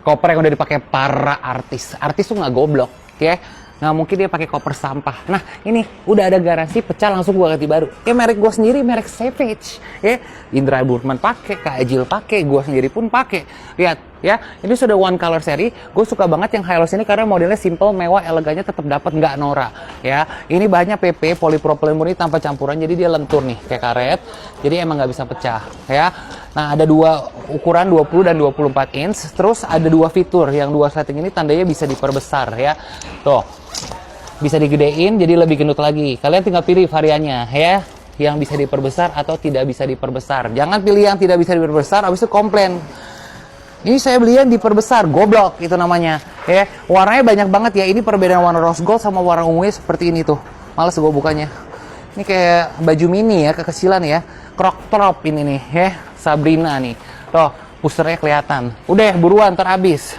Koper yang udah dipakai para artis. Artis tuh nggak goblok, ya. Nggak mungkin dia pakai koper sampah. Nah, ini udah ada garansi pecah langsung gua ganti baru. Ya merek gua sendiri, merek Savage. Ya, Indra Burman pakai, Kak Ejil pakai, gua sendiri pun pakai. Lihat, ya. Ini sudah one color seri. Gue suka banget yang Hylos ini karena modelnya simple, mewah, elegannya tetap dapat, nggak norak. Ya, ini bahannya PP polipropylene murni tanpa campuran, jadi dia lentur nih kayak karet. Jadi emang nggak bisa pecah. Ya. Nah, ada dua ukuran 20 dan 24 inch. Terus ada dua fitur. Yang dua setting ini tandanya bisa diperbesar ya. Tuh. Bisa digedein jadi lebih gendut lagi. Kalian tinggal pilih variannya ya, yang bisa diperbesar atau tidak bisa diperbesar. Jangan pilih yang tidak bisa diperbesar habis itu komplain. Ini saya beli yang diperbesar, goblok itu namanya. Ya, warnanya banyak banget ya. Ini perbedaan warna rose gold sama warna ungunya seperti ini tuh. Males gue bukanya. Ini kayak baju mini ya, kekecilan ya. Crop top ini nih ya, Sabrina nih. Tuh, pusternya kelihatan. Udah buruan terhabis.